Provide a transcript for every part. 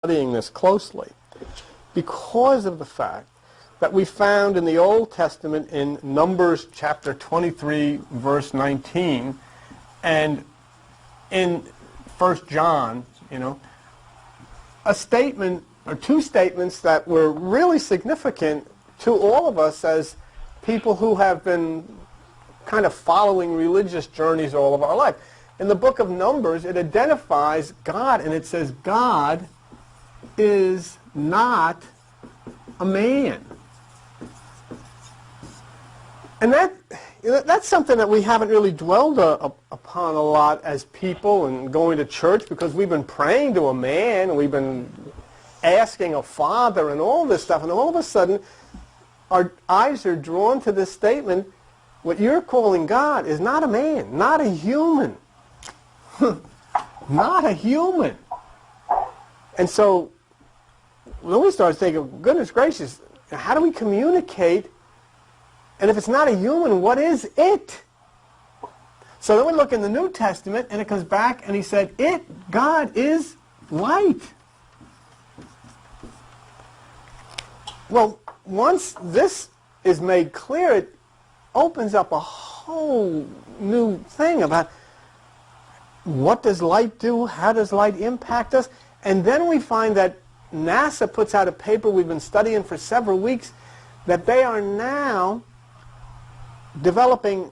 studying this closely because of the fact that we found in the Old Testament in Numbers chapter 23 verse 19 and in 1 John, a statement or two statements that were really significant to all of us as people who have been kind of following religious journeys all of our life. In the book of Numbers, it identifies God, and it says God is not a man. And that's something that we haven't really dwelled upon a lot as people and going to church, because we've been praying to a man, and we've been asking a father and all this stuff, and all of a sudden our eyes are drawn to this statement: what you're calling God is not a man, not a human. Not a human. And so then we start thinking, goodness gracious, how do we communicate? And if it's not a human, what is it? So then we look in the New Testament, and it comes back, and he said, God is light. Well, once this is made clear, it opens up a whole new thing about what does light do, how does light impact us, and then we find that NASA puts out a paper we've been studying for several weeks, that they are now developing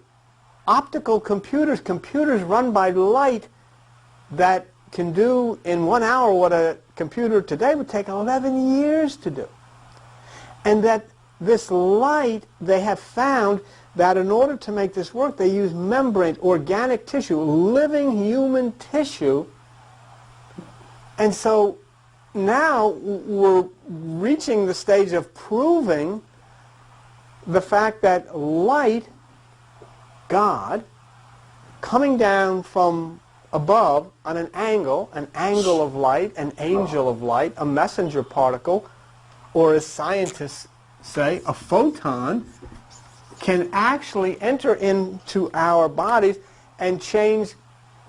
optical computers run by light that can do in 1 hour what a computer today would take 11 years to do. And that this light, they have found that in order to make this work, they use membrane, organic tissue, living human tissue. And so now we're reaching the stage of proving the fact that light, God, coming down from above on an angle of light, an angel of light, a messenger particle, or as scientists say, a photon, can actually enter into our bodies and change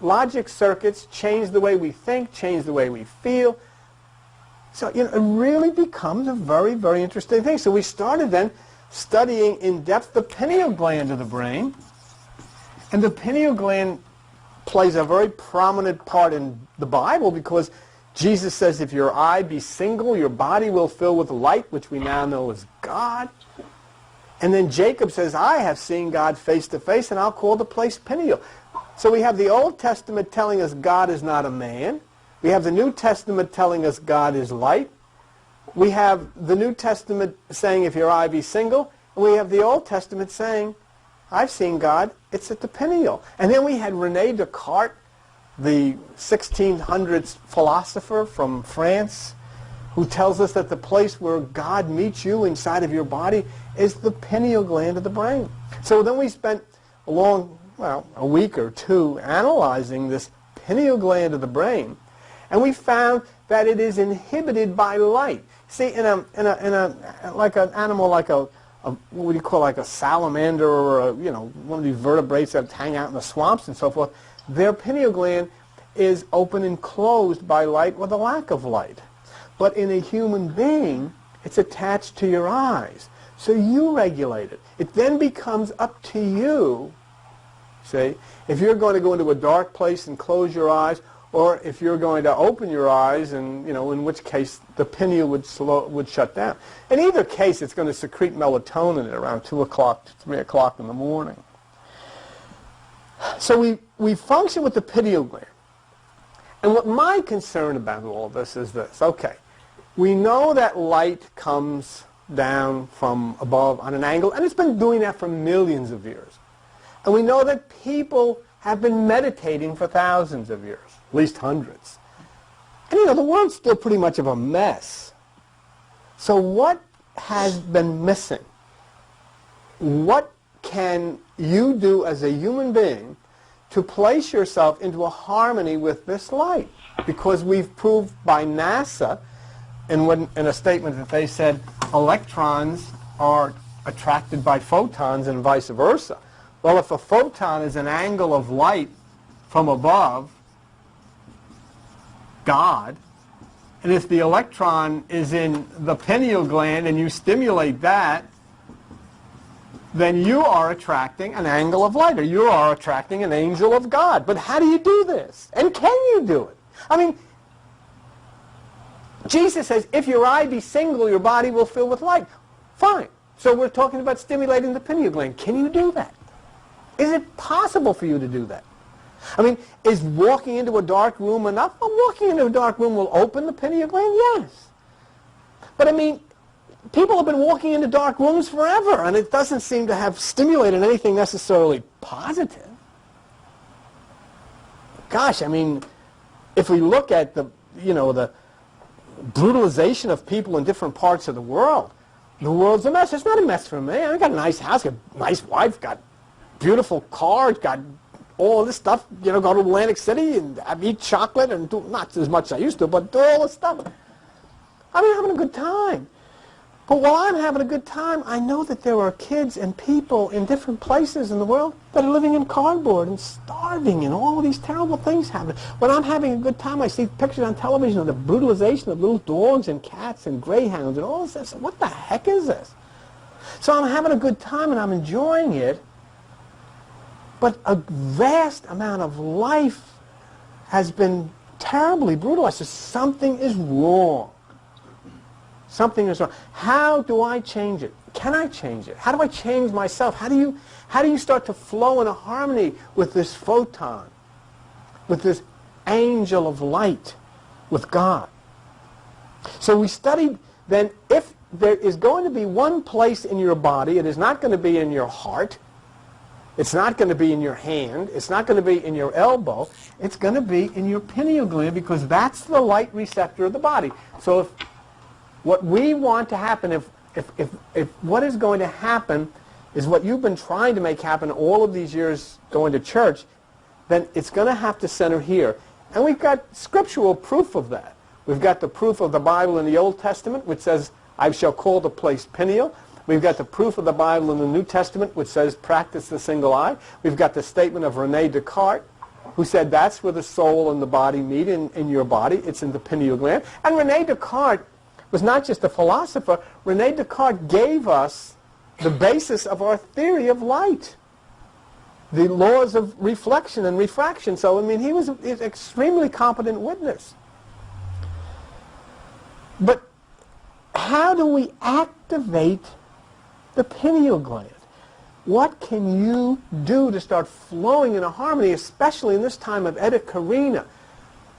logic circuits, change the way we think, change the way we feel. So it really becomes a very, very interesting thing. So we started then studying in depth the pineal gland of the brain. And the pineal gland plays a very prominent part in the Bible, because Jesus says, if your eye be single, your body will fill with light, which we now know is God. And then Jacob says, I have seen God face to face, and I'll call the place Peniel. So we have the Old Testament telling us God is not a man. We have the New Testament telling us God is light. We have the New Testament saying, if your eye be single. And we have the Old Testament saying, I've seen God, it's at the pineal. And then we had René Descartes, the 1600s philosopher from France, who tells us that the place where God meets you inside of your body is the pineal gland of the brain. So then we spent a week or two analyzing this pineal gland of the brain, and we found that it is inhibited by light. See, in a like an animal like a what do you call, like a salamander, or one of these vertebrates that hang out in the swamps and so forth, their pineal gland is open and closed by light or the lack of light. But in a human being, it's attached to your eyes. So you regulate it. It then becomes up to you, see, if you're going to go into a dark place and close your eyes, or if you're going to open your eyes, and in which case the pineal would shut down. In either case, it's going to secrete melatonin at around 2 o'clock, 3 o'clock in the morning. So we function with the pineal gland. And what my concern about all this is this. Okay, we know that light comes down from above on an angle, and it's been doing that for millions of years. And we know that people have been meditating for thousands of years, at least hundreds. And the world's still pretty much of a mess. So what has been missing? What can you do as a human being to place yourself into a harmony with this light? Because we've proved by NASA, in a statement that they said electrons are attracted by photons and vice versa. Well, if a photon is an angle of light from above, God, And if the electron is in the pineal gland and you stimulate that, then you are attracting an angle of light, or you are attracting an angel of God. But how do you do this? And can you do it? I mean, Jesus says, if your eye be single, your body will fill with light. Fine. So we're talking about stimulating the pineal gland. Can you do that? Is it possible for you to do that? I mean, is walking into a dark room enough? Well, walking into a dark room will open the pineal gland? Yes. But I mean, people have been walking into dark rooms forever, and it doesn't seem to have stimulated anything necessarily positive. Gosh, I mean, if we look at the brutalization of people in different parts of the world's a mess. It's not a mess for me. I got a nice house, got a nice wife, got beautiful car, got all this stuff, go to Atlantic City and eat chocolate and do, not as much as I used to, but do all this stuff. I'm having a good time. But while I'm having a good time, I know that there are kids and people in different places in the world that are living in cardboard and starving and all of these terrible things happening. When I'm having a good time, I see pictures on television of the brutalization of little dogs and cats and greyhounds and all this. What the heck is this? So I'm having a good time and I'm enjoying it, but a vast amount of life has been terribly brutalized. So something is wrong. Something is wrong. How do I change it? Can I change it? How do I change myself? How do you start to flow in a harmony with this photon, with this angel of light, with God? So we studied then, if there is going to be one place in your body, it is not going to be in your heart, it's not going to be in your hand, it's not going to be in your elbow, it's going to be in your pineal gland, because that's the light receptor of the body. So if what we want to happen, if what is going to happen is what you've been trying to make happen all of these years going to church, then it's going to have to center here. And we've got scriptural proof of that. We've got the proof of the Bible in the Old Testament, which says, I shall call the place pineal. We've got the proof of the Bible in the New Testament, which says, practice the single eye. We've got the statement of René Descartes, who said that's where the soul and the body meet in your body. It's in the pineal gland. And René Descartes was not just a philosopher. René Descartes gave us the basis of our theory of light, the laws of reflection and refraction. So, I mean, he was an extremely competent witness. But how do we activate the pineal gland? What can you do to start flowing in a harmony, especially in this time of Eta Carina,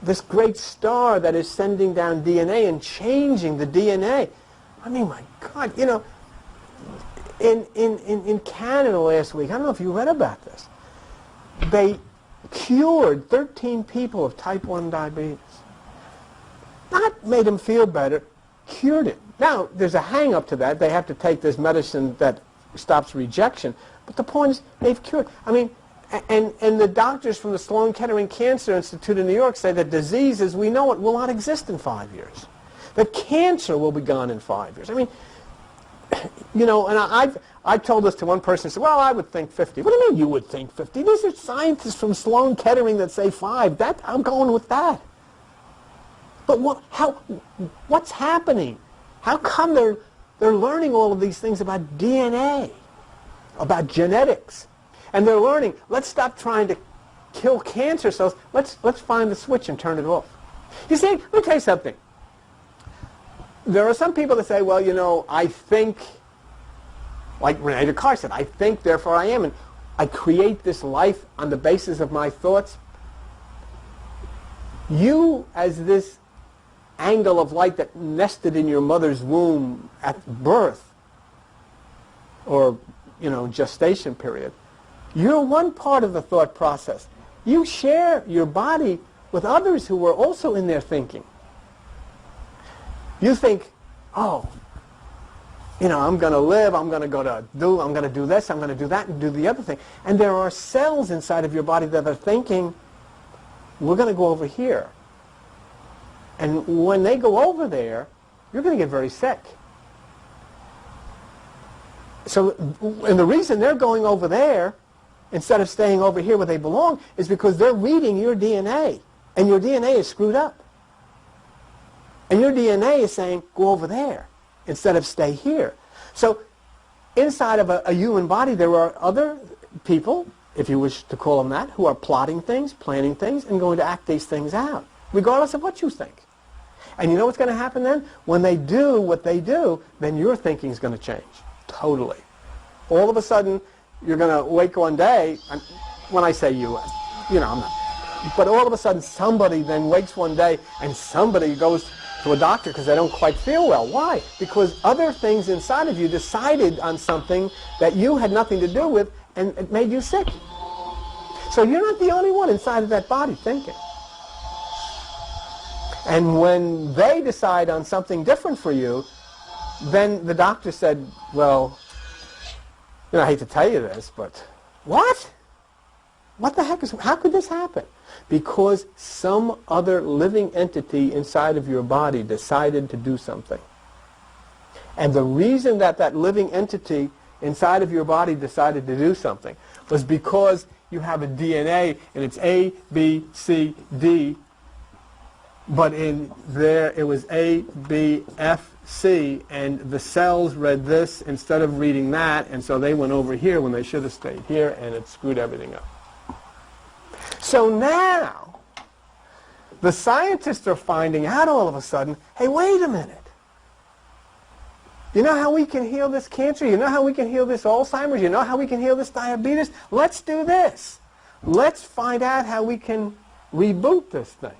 this great star that is sending down DNA and changing the DNA? I mean, my God, in Canada last week, I don't know if you read about this, they cured 13 people of type 1 diabetes. Not made them feel better, cured it. Now, there's a hang-up to that. They have to take this medicine that stops rejection. But the point is, they've cured. I mean, and the doctors from the Sloan Kettering Cancer Institute in New York say that disease as we know it will not exist in 5 years. That cancer will be gone in 5 years. I mean, and I've told this to one person, said, well, I would think 50. What do you mean you would think 50? These are scientists from Sloan Kettering that say 5. I'm going with that. But what's happening? How come they're learning all of these things about DNA, about genetics? And they're learning, let's stop trying to kill cancer cells. Let's find the switch and turn it off. You see, let me tell you something. There are some people that say, well, I think, like René Descartes said, I think, therefore I am. And I create this life on the basis of my thoughts. You, as this angle of light that nested in your mother's womb at birth, or, gestation period, you're one part of the thought process. You share your body with others who are also in their thinking. You think, oh, I'm going to live, I'm going to do this, I'm going to do that, and do the other thing. And there are cells inside of your body that are thinking, we're going to go over here. And when they go over there, you're going to get very sick. So, and the reason they're going over there instead of staying over here where they belong is because they're reading your DNA, and your DNA is screwed up. And your DNA is saying, go over there instead of stay here. So inside of a human body, there are other people, if you wish to call them that, who are plotting things, planning things, and going to act these things out, regardless of what you think. And you know what's going to happen then? When they do what they do, then your thinking is going to change. Totally. All of a sudden, you're going to wake one day, and when I say you, I'm not. But all of a sudden, somebody then wakes one day, and somebody goes to a doctor because they don't quite feel well. Why? Because other things inside of you decided on something that you had nothing to do with, and it made you sick. So you're not the only one inside of that body thinking. And when they decide on something different for you, then the doctor said, well, I hate to tell you this, but what? What the heck how could this happen? Because some other living entity inside of your body decided to do something. And the reason that that living entity inside of your body decided to do something was because you have a DNA and it's A, B, C, D, but in there it was A, B, F, C, and the cells read this instead of reading that, and so they went over here when they should have stayed here, and it screwed everything up. So now, the scientists are finding out all of a sudden, hey, wait a minute. You know how we can heal this cancer? You know how we can heal this Alzheimer's? You know how we can heal this diabetes? Let's do this. Let's find out how we can reboot this thing.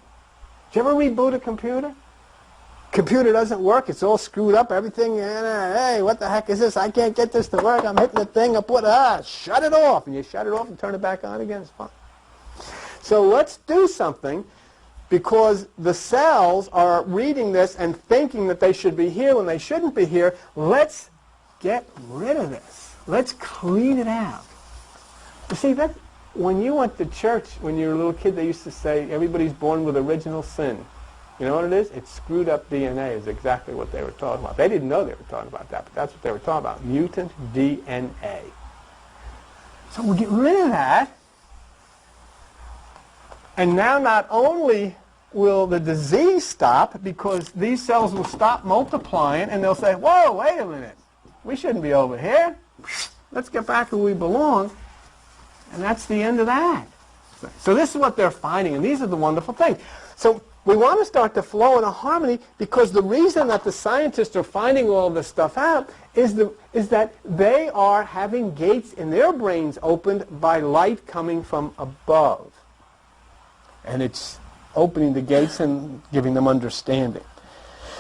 Did you ever reboot a computer? Computer doesn't work. It's all screwed up. Everything, hey, what the heck is this? I can't get this to work. I'm hitting the thing. Shut it off. And you shut it off and turn it back on again. It's fine. So let's do something because the cells are reading this and thinking that they should be here when they shouldn't be here. Let's get rid of this. Let's clean it out. You see, that when you went to church when you were a little kid, they used to say everybody's born with original sin. You know what it is? It's screwed up DNA is exactly what they were talking about. They didn't know they were talking about that, but that's what they were talking about, mutant DNA. So we'll get rid of that. And now not only will the disease stop because these cells will stop multiplying and they'll say, whoa, wait a minute. We shouldn't be over here. Let's get back where we belong. And that's the end of that. So this is what they're finding, and these are the wonderful things. So we want to start to flow in a harmony because the reason that the scientists are finding all this stuff out is that they are having gates in their brains opened by light coming from above. And it's opening the gates and giving them understanding.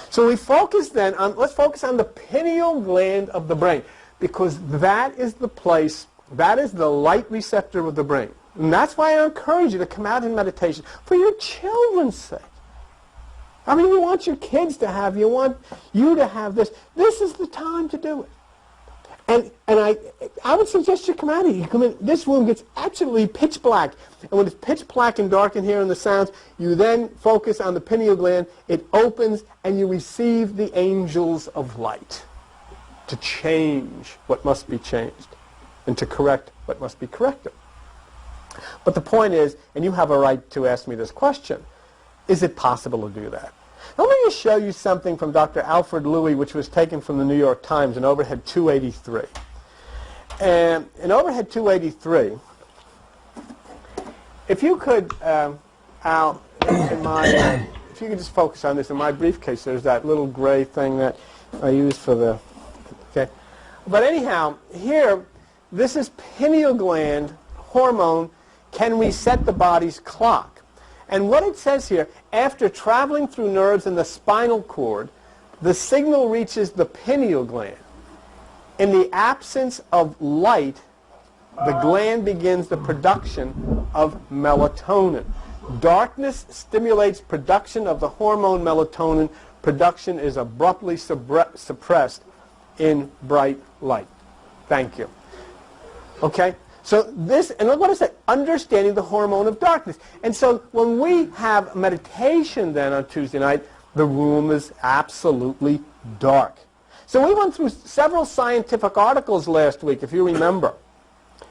So we focus then on, let's focus on the pineal gland of the brain, because that is the place, that is the light receptor of the brain. And that's why I encourage you to come out in meditation for your children's sake. I mean, you want your kids to have, you want you to have this. This is the time to do it. And I would suggest you come out of here. You come in, this room gets absolutely pitch black. And when it's pitch black and dark in here and the sounds, you then focus on the pineal gland. It opens and you receive the angels of light to change what must be changed and to correct what must be corrected. But the point is, and you have a right to ask me this question, is it possible to do that? Let me just show you something from Dr. Alfred Louis, which was taken from the New York Times in overhead 283. And in overhead 283, if you could, Al, if you could just focus on this. In my briefcase, there's that little gray thing that I use for the, okay. But anyhow, here, this is pineal gland hormone can reset the body's clock. And what it says here, after traveling through nerves in the spinal cord, the signal reaches the pineal gland. In the absence of light, the gland begins the production of melatonin. Darkness stimulates production of the hormone melatonin. Production is abruptly suppressed in bright light. Thank you. Okay? So this, and look what I said, understanding the hormone of darkness. And so when we have meditation then on Tuesday night, the room is absolutely dark. So we went through several scientific articles last week, if you remember,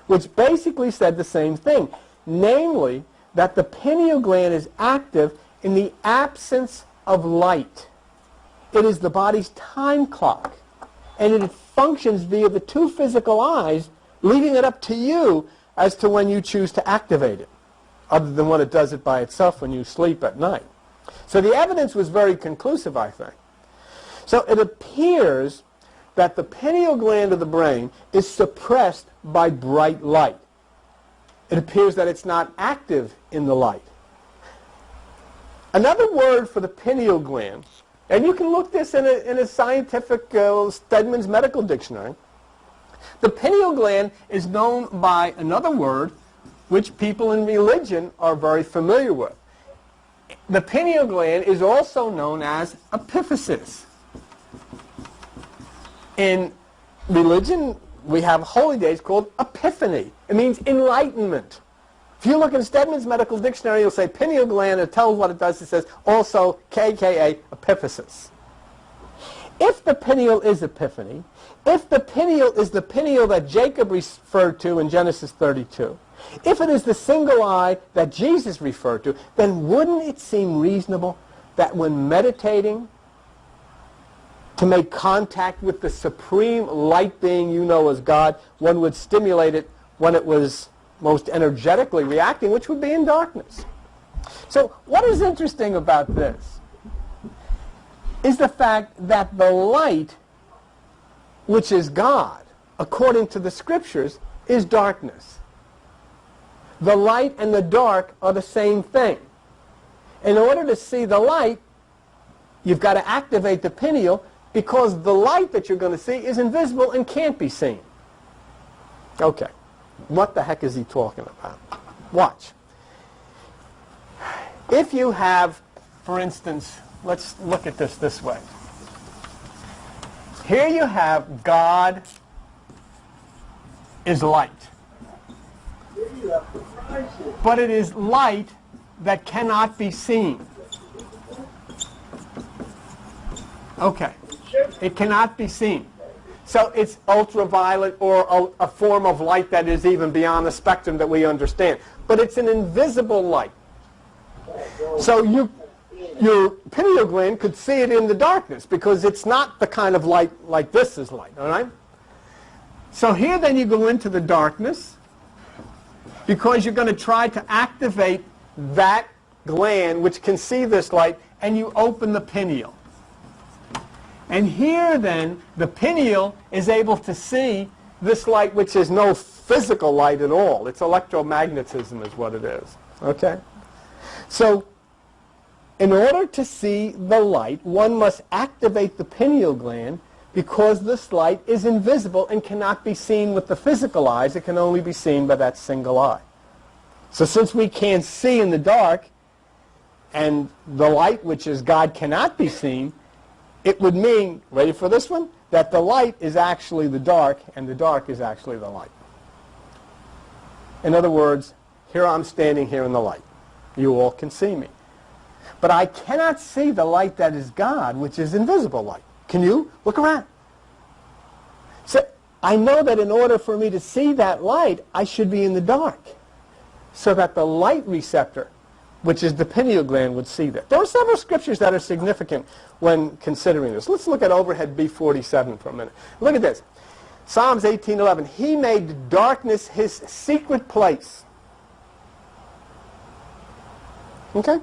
which basically said the same thing, namely that the pineal gland is active in the absence of light. It is the body's time clock. And it functions via the two physical eyes, leaving it up to you as to when you choose to activate it, other than when it does it by itself when you sleep at night. So the evidence was very conclusive, I think. So it appears that the pineal gland of the brain is suppressed by bright light. It appears that it's not active in the light. Another word for the pineal gland, and you can look this in a scientific Stedman's Medical Dictionary, the pineal gland is known by another word which people in religion are very familiar with. The pineal gland is also known as epiphysis. In religion, we have holy days called Epiphany. It means enlightenment. If you look in Stedman's Medical Dictionary, you'll say pineal gland. It tells what it does. It says also KKA, epiphysis. If the pineal is epiphany, if the pineal is the pineal that Jacob referred to in Genesis 32, if it is the single eye that Jesus referred to, then wouldn't it seem reasonable that when meditating to make contact with the supreme light being you know as God, one would stimulate it when it was most energetically reacting, which would be in darkness. So what is interesting about this is the fact that the light, which is God, according to the Scriptures, is darkness. The light and the dark are the same thing. In order to see the light, you've got to activate the pineal, because the light that you're going to see is invisible and can't be seen. Okay. What the heck is he talking about? Watch. If you have, for instance, let's look at this way. Here you have God is light. But it is light that cannot be seen. Okay. It cannot be seen. So it's ultraviolet, or a form of light that is even beyond the spectrum that we understand. But it's an invisible light. So your pineal gland could see it in the darkness, because it's not the kind of light like this is light. All right? So here then you go into the darkness, because you're going to try to activate that gland which can see this light, and you open the pineal. And here then, the pineal is able to see this light, which is no physical light at all. It's electromagnetism is what it is. Okay? So, in order to see the light, one must activate the pineal gland, because this light is invisible and cannot be seen with the physical eyes. It can only be seen by that single eye. So since we can't see in the dark, and the light, which is God, cannot be seen, it would mean, ready for this one, that the light is actually the dark, and the dark is actually the light. In other words, here I'm standing here in the light. You all can see me. But I cannot see the light that is God, which is invisible light. Can you? Look around. So I know that in order for me to see that light, I should be in the dark, so that the light receptor, which is the pineal gland, would see that. There are several scriptures that are significant when considering this. Let's look at overhead B47 for a minute. Look at this. Psalms 18:11. He made darkness his secret place. Okay?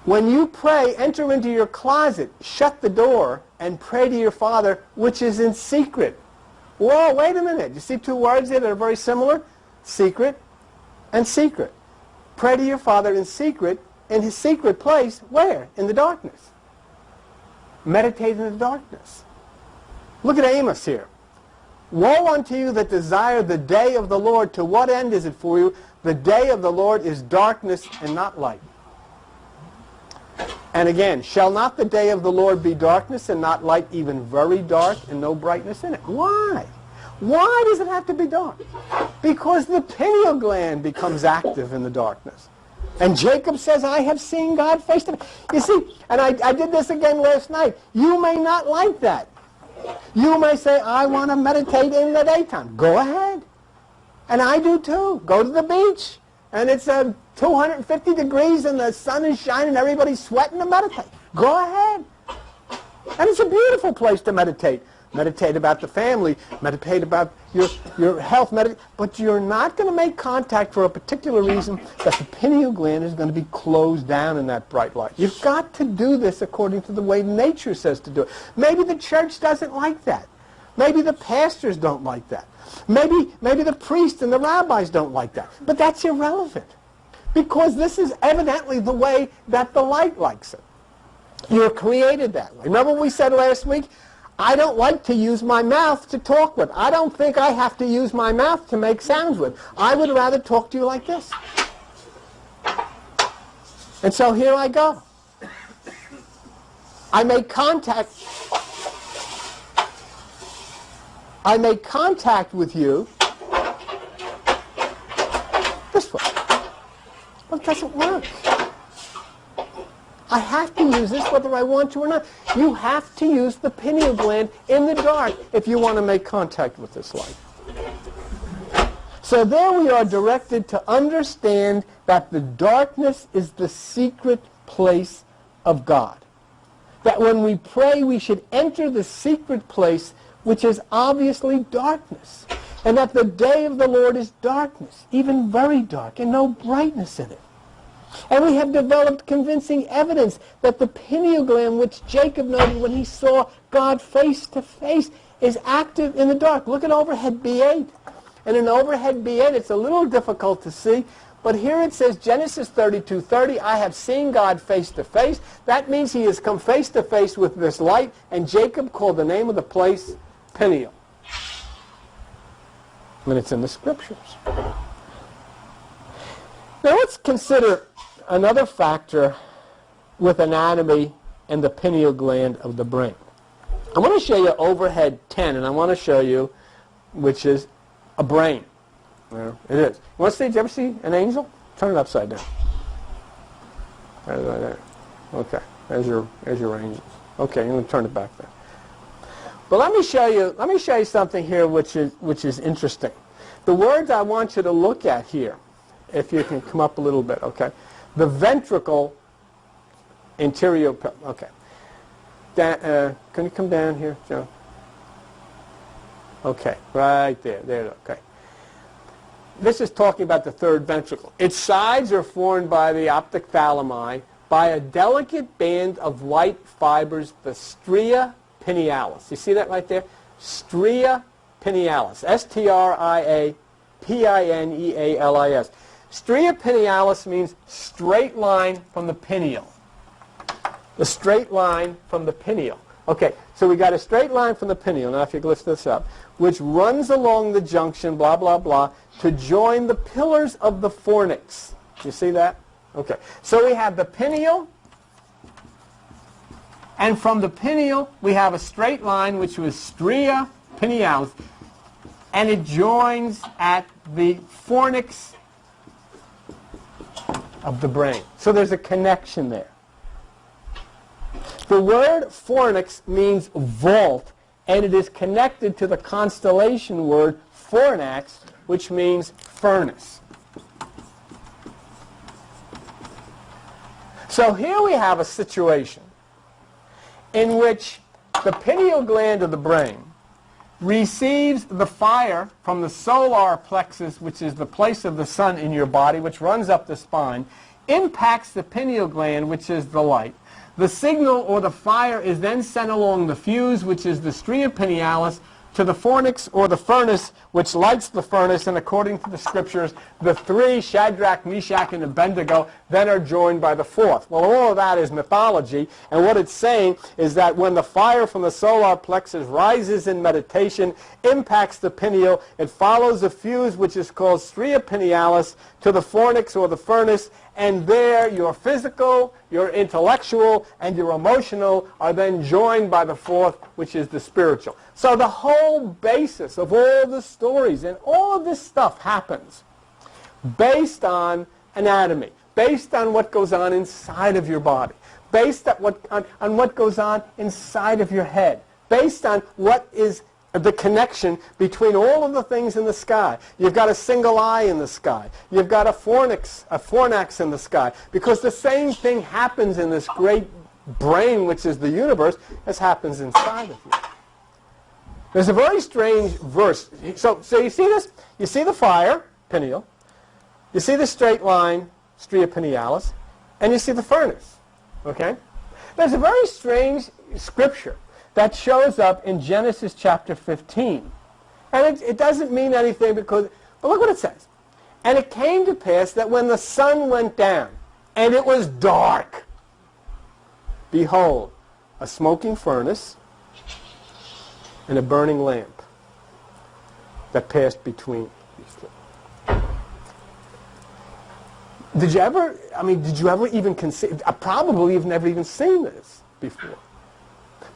When you pray, enter into your closet, shut the door, and pray to your Father, which is in secret. Whoa, wait a minute. You see two words here that are very similar? Secret and secret. Pray to your Father in secret, in his secret place. Where? In the darkness. Meditate in the darkness. Look at Amos here. Woe unto you that desire the day of the Lord. To what end is it for you? The day of the Lord is darkness and not light. And again, shall not the day of the Lord be darkness and not light, even very dark and no brightness in it? Why? Why does it have to be dark? Because the pineal gland becomes active in the darkness. And Jacob says, I have seen God face to face. You see, and I did this again last night. You may not like that. You may say, I want to meditate in the daytime. Go ahead. And I do too. Go to the beach. And it's 250 degrees and the sun is shining and everybody's sweating to meditate. Go ahead. And it's a beautiful place to meditate. Meditate about the family, meditate about your health, but you're not going to make contact for a particular reason that the pineal gland is going to be closed down in that bright light. You've got to do this according to the way nature says to do it. Maybe the church doesn't like that. Maybe the pastors don't like that. Maybe the priests and the rabbis don't like that. But that's irrelevant, because this is evidently the way that the light likes it. You're created that way. Remember what we said last week? I don't like to use my mouth to talk with. I don't think I have to use my mouth to make sounds with. I would rather talk to you like this. And so here I go. I make contact with you this way. Well, it doesn't work. I have to use this whether I want to or not. You have to use the pineal gland in the dark if you want to make contact with this light. So there we are directed to understand that the darkness is the secret place of God. That when we pray, we should enter the secret place, which is obviously darkness. And that the day of the Lord is darkness, even very dark, and no brightness in it. And we have developed convincing evidence that the pineal gland, which Jacob noted when he saw God face to face, is active in the dark. Look at overhead B8. And in overhead B8, it's a little difficult to see, but here it says, Genesis 32:30, I have seen God face to face. That means he has come face to face with this light, and Jacob called the name of the place Peniel. And it's in the scriptures. Now let's consider another factor with anatomy and the pineal gland of the brain. I want to show you overhead 10, and I want to show you, which is a brain. There it is. You want to see? Did you ever see an angel? Turn it upside down. Right there. Okay. There's your angels. Okay, I'm going to turn it back there. But let me show you something here which is interesting. The words I want you to look at here, if you can come up a little bit, okay? The ventricle interior, okay. Can you come down here, Joe? Okay, right there, okay. This is talking about the third ventricle. Its sides are formed by the optic thalami by a delicate band of white fibers, the stria pinealis. You see that right there? Stria pinealis. S-T-R-I-A-P-I-N-E-A-L-I-S. Stria pinealis means straight line from the pineal. The straight line from the pineal. Okay, so we got a straight line from the pineal, now if you lift this up, which runs along the junction, blah, blah, blah, to join the pillars of the fornix. You see that? Okay, so we have the pineal, and from the pineal we have a straight line which was stria pinealis, and it joins at the fornix of the brain. So there's a connection there. The word fornix means vault, and it is connected to the constellation word fornax, which means furnace. So here we have a situation in which the pineal gland of the brain receives the fire from the solar plexus, which is the place of the sun in your body, which runs up the spine, impacts the pineal gland, which is the light. The signal or the fire is then sent along the fuse, which is the stria pinealis, to the fornix or the furnace, which lights the furnace, and according to the scriptures, the three, Shadrach, Meshach, and Abednego, then are joined by the fourth. Well, all of that is mythology, and what it's saying is that when the fire from the solar plexus rises in meditation, impacts the pineal, it follows a fuse which is called stria pinealis to the fornix or the furnace, and there your physical, your intellectual, and your emotional are then joined by the fourth, which is the spiritual. So the whole basis of all the stories and all of this stuff happens based on anatomy, based on what goes on inside of your body, based on what goes on inside of your head, based on what is the connection between all of the things in the sky. You've got a single eye in the sky. You've got a fornax in the sky. Because the same thing happens in this great brain, which is the universe, as happens inside of you. There's a very strange verse. So you see this? You see the fire, pineal. You see the straight line, stria pinealis. And you see the furnace. Okay? There's a very strange scripture that shows up in Genesis chapter 15. And it doesn't mean anything but look what it says. And it came to pass that when the sun went down, and it was dark, behold, a smoking furnace and a burning lamp that passed between these two. Did you ever even consider, probably you've never even seen this before.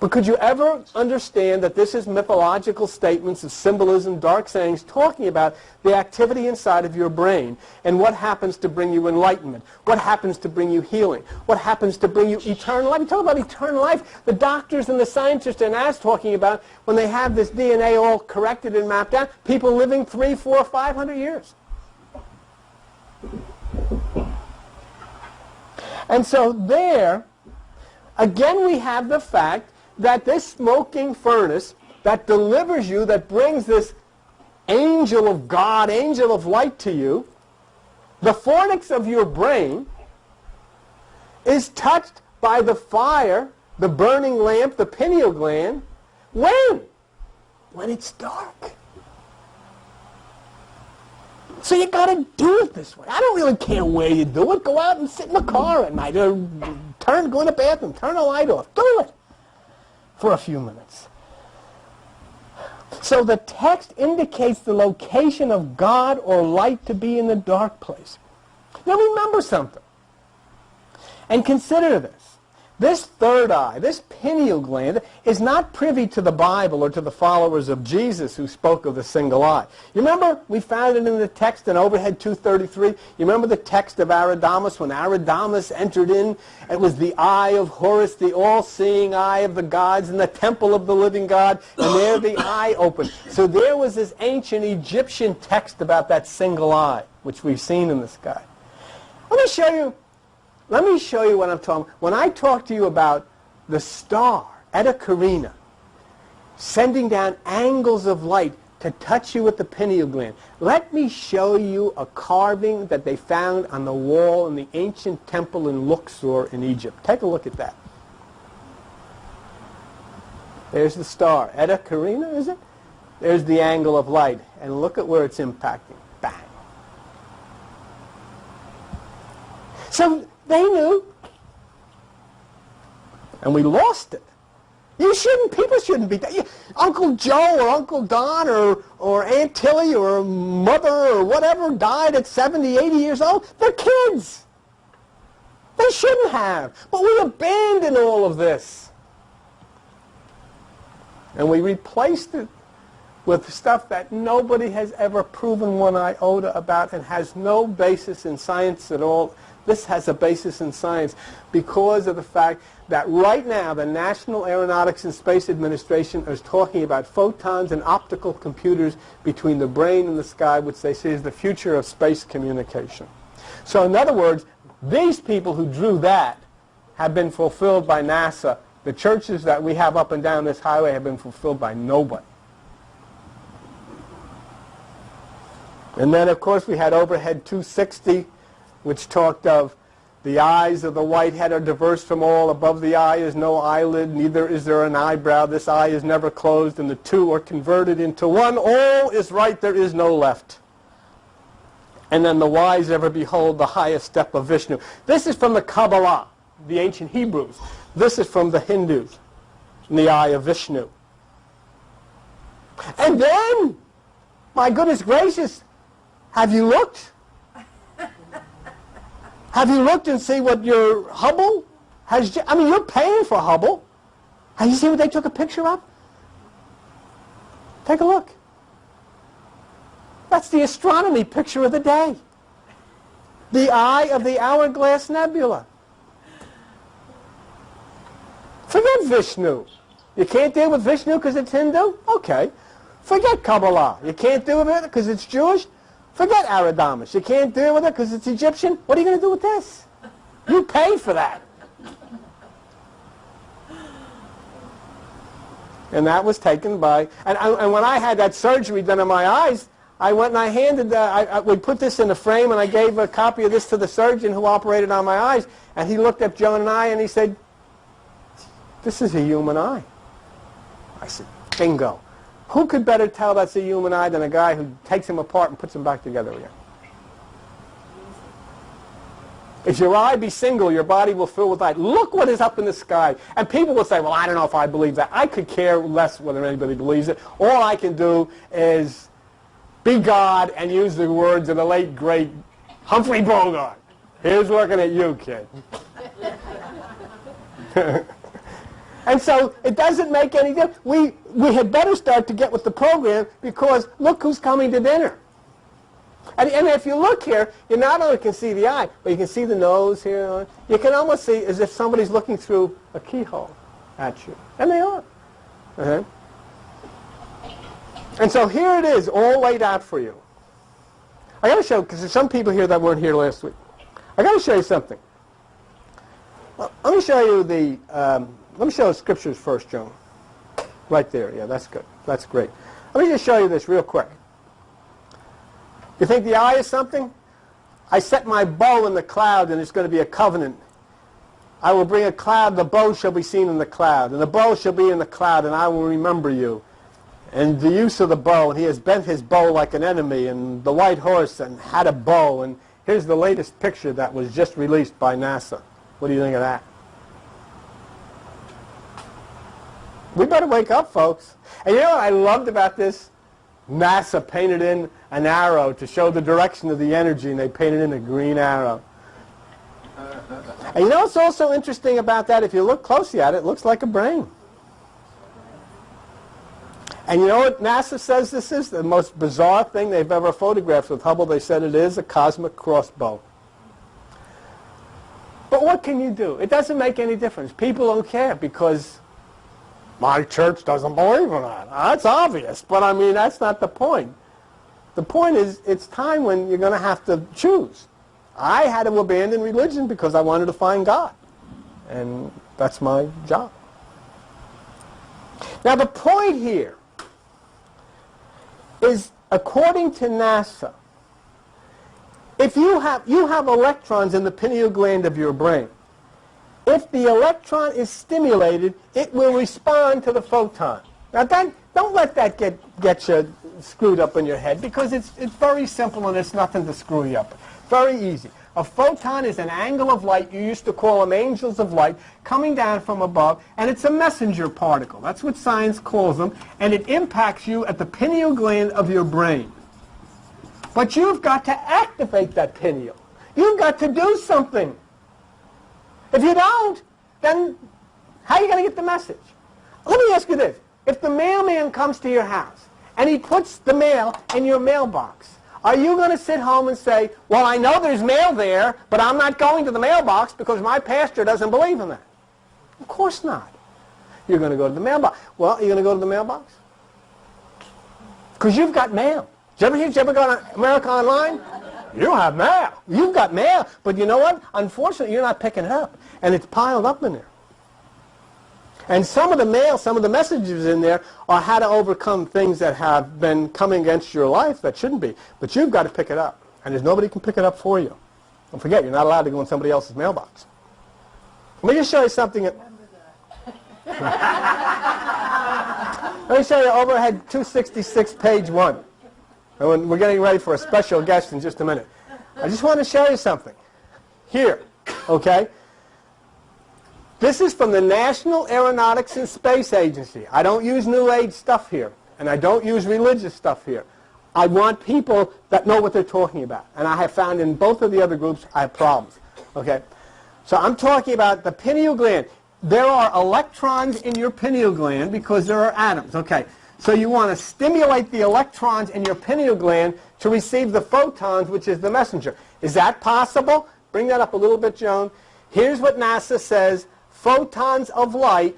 But could you ever understand that this is mythological statements of symbolism, dark sayings, talking about the activity inside of your brain and what happens to bring you enlightenment, what happens to bring you healing, what happens to bring you eternal life? You talk about eternal life. The doctors and the scientists are now talking about when they have this DNA all corrected and mapped out, people living 300, 400, 500 years. And so there, again, we have the fact that this smoking furnace that delivers you, that brings this angel of God, angel of light to you, the fornix of your brain, is touched by the fire, the burning lamp, the pineal gland. When? When it's dark. So you got to do it this way. I don't really care where you do it. Go out and sit in the car at night, or go in the bathroom, turn the light off. Do it for a few minutes. So the text indicates the location of God or light to be in the dark place. Now remember something, and consider this. This third eye, this pineal gland, is not privy to the Bible or to the followers of Jesus who spoke of the single eye. You remember we found it in the text in Overhead 233? You remember the text of Aridamus when Aridamus entered in? It was the eye of Horus, the all-seeing eye of the gods in the temple of the living God, and there the eye opened. So there was this ancient Egyptian text about that single eye, which we've seen in the sky. Let me show you what I'm talking about. When I talk to you about the star, Eta Carina, sending down angles of light to touch you with the pineal gland, let me show you a carving that they found on the wall in the ancient temple in Luxor in Egypt. Take a look at that. There's the star. Eta Carina, is it? There's the angle of light. And look at where it's impacting. Bang. So they knew, and we lost it. People shouldn't be, Uncle Joe or Uncle Don or Aunt Tilly or mother or whatever died at 70, 80 years old. They're kids. They shouldn't have. But we abandoned all of this. And we replaced it with stuff that nobody has ever proven one iota about and has no basis in science at all. This has a basis in science because of the fact that right now the National Aeronautics and Space Administration is talking about photons and optical computers between the brain and the sky, which they say is the future of space communication. So in other words, these people who drew that have been fulfilled by NASA. The churches that we have up and down this highway have been fulfilled by nobody. And then, of course, we had Overhead 260, which talked of the eyes of the white head are diverse from all. Above the eye is no eyelid, neither is there an eyebrow. This eye is never closed, and the two are converted into one. All is right, there is no left. And then the wise ever behold the highest step of Vishnu. This is from the Kabbalah, the ancient Hebrews. This is from the Hindus, in the eye of Vishnu. And then, my goodness gracious, have you looked? Have you looked and see what your Hubble has? You're paying for Hubble. Have you seen what they took a picture of? Take a look. That's the astronomy picture of the day. The eye of the Hourglass Nebula. Forget Vishnu. You can't deal with Vishnu because it's Hindu? Okay. Forget Kabbalah. You can't deal with it because it's Jewish? Forget Aridamus. You can't deal with it because it's Egyptian? What are you going to do with this? You paid for that. And that was taken by, and when I had that surgery done on my eyes, I went and I handed, we put this in a frame, and I gave a copy of this to the surgeon who operated on my eyes, and he looked at Joan and I, and he said, "This is a human eye." I said, bingo. Who could better tell that's a human eye than a guy who takes them apart and puts them back together again? If your eye be single, your body will fill with light. Look what is up in the sky. And people will say, well, I don't know if I believe that. I could care less whether anybody believes it. All I can do is be God and use the words of the late, great Humphrey Bogart. Here's looking at you, kid. And so it doesn't make any difference. We had better start to get with the program, because look who's coming to dinner. And if you look here, you not only can see the eye, but you can see the nose here. You can almost see as if somebody's looking through a keyhole at you. And they are. And so here it is, all laid out for you. I got to show, because there's some people here that weren't here last week. I got to show you something. Well, let me show you the, let me show the scriptures first, Joan. Right there. Yeah, that's good. That's great. Let me just show you this real quick. You think the eye is something? I set my bow in the cloud, and it's going to be a covenant. I will bring a cloud, the bow shall be seen in the cloud, and the bow shall be in the cloud, and I will remember you. And the use of the bow, and he has bent his bow like an enemy, and the white horse, and had a bow, and here's the latest picture that was just released by NASA. What do you think of that? We better wake up, folks. And you know what I loved about this? NASA painted in an arrow to show the direction of the energy, and they painted in a green arrow. And you know what's also interesting about that? If you look closely at it, it looks like a brain. And you know what NASA says this is? The most bizarre thing they've ever photographed with Hubble. They said it is a cosmic crossbow. But what can you do? It doesn't make any difference. People don't care, because my church doesn't believe in that. That's obvious, but I mean, that's not the point. The point is, it's time when you're going to have to choose. I had to abandon religion because I wanted to find God, and that's my job. Now, the point here is, according to NASA, if you have electrons in the pineal gland of your brain. If the electron is stimulated, it will respond to the photon. Now, don't let that get you screwed up in your head, because it's very simple and it's nothing to screw you up. Very easy. A photon is an angle of light, you used to call them angels of light, coming down from above, and it's a messenger particle. That's what science calls them, and it impacts you at the pineal gland of your brain. But you've got to activate that pineal. You've got to do something. If you don't, then how are you going to get the message? Let me ask you this. If the mailman comes to your house and he puts the mail in your mailbox, are you going to sit home and say, well, I know there's mail there, but I'm not going to the mailbox because my pastor doesn't believe in that? Of course not. You're going to go to the mailbox. Well, are you going to go to the mailbox? Because you've got mail. Did you ever go to America Online? You have mail. You've got mail. But you know what? Unfortunately, you're not picking it up. And it's piled up in there. And some of the mail, some of the messages in there are how to overcome things that have been coming against your life that shouldn't be. But you've got to pick it up. And there's nobody who can pick it up for you. Don't forget, you're not allowed to go in somebody else's mailbox. Let me just show you something. Let me show you overhead 266, page 1. And we're getting ready for a special guest in just a minute. I just want to show you something. Here, okay? This is from the National Aeronautics and Space Agency. I don't use New Age stuff here, and I don't use religious stuff here. I want people that know what they're talking about. And I have found in both of the other groups I have problems. Okay? So I'm talking about the pineal gland. There are electrons in your pineal gland because there are atoms. Okay. So you want to stimulate the electrons in your pineal gland to receive the photons, which is the messenger. Is that possible? Bring that up a little bit, Joan. Here's what NASA says. Photons of light,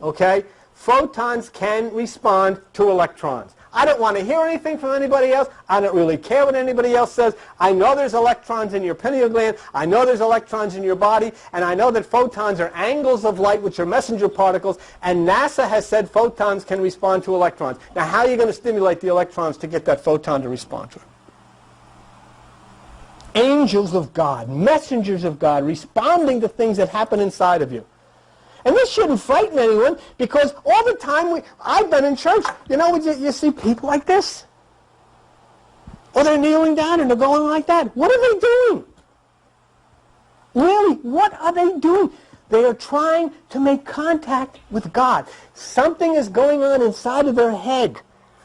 okay, photons can respond to electrons. I don't want to hear anything from anybody else. I don't really care what anybody else says. I know there's electrons in your pineal gland. I know there's electrons in your body. And I know that photons are angles of light, which are messenger particles. And NASA has said photons can respond to electrons. Now, how are you going to stimulate the electrons to get that photon to respond to it? Angels of God, messengers of God, responding to things that happen inside of you. And this shouldn't frighten anyone, because all the time I've been in church, you know, you see people like this. Or they're kneeling down and they're going like that. What are they doing? Really, what are they doing? They are trying to make contact with God. Something is going on inside of their head.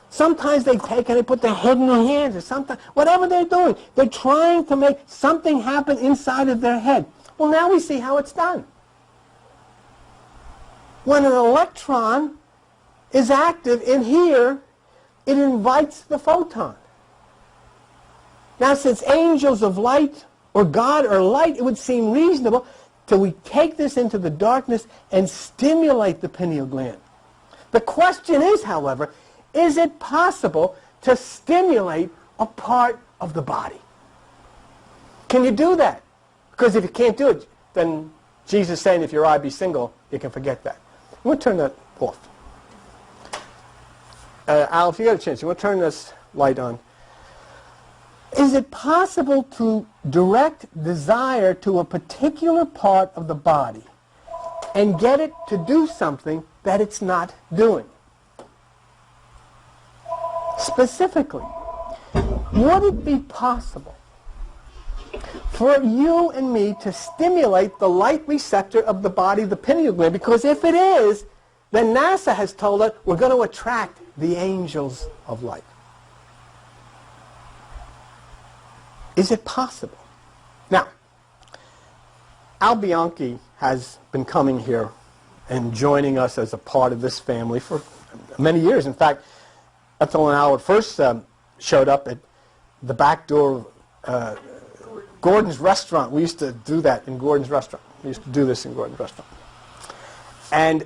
Sometimes they take and they put their head in their hands, or sometimes, whatever they're doing, they're trying to make something happen inside of their head. Well, now we see how it's done. When an electron is active in here, it invites the photon. Now, since angels of light, or God, or light, it would seem reasonable till we take this into the darkness and stimulate the pineal gland. The question is, however, is it possible to stimulate a part of the body? Can you do that? Because if you can't do it, then Jesus is saying, if your eye be single, you can forget that. I'm going to turn that off. Al, if you get a chance, you want to turn this light on. Is it possible to direct desire to a particular part of the body and get it to do something that it's not doing? Specifically, would it be possible for you and me to stimulate the light receptor of the body, the pineal gland? Because if it is, then NASA has told us we're going to attract the angels of light. Is it possible? Now, Al Bianchi has been coming here and joining us as a part of this family for many years. In fact, that's when Al first showed up at the back door of Gordon's restaurant. We used to do that in Gordon's restaurant. We used to do this in Gordon's restaurant. And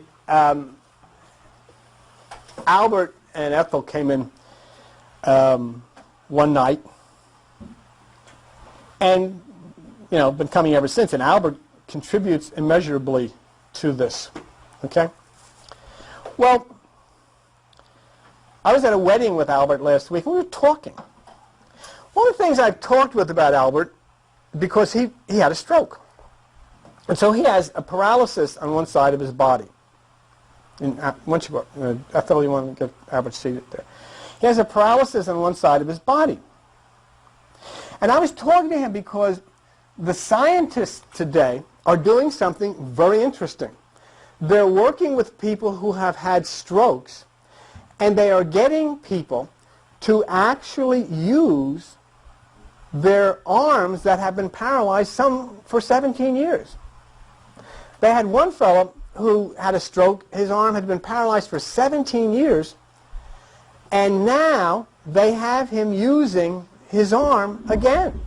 Albert and Ethel came in one night, and been coming ever since. And Albert contributes immeasurably to this. Okay. Well, I was at a wedding with Albert last week, and we were talking. One of the things I've talked with about Albert, because he had a stroke. And so he has a paralysis on one side of his body. Once you go, I thought you want to get Albert seated there. He has a paralysis on one side of his body. And I was talking to him because the scientists today are doing something very interesting. They're working with people who have had strokes, and they are getting people to actually use their arms that have been paralyzed, some for 17 years. They had one fellow who had a stroke. His arm had been paralyzed for 17 years, and now they have him using his arm again.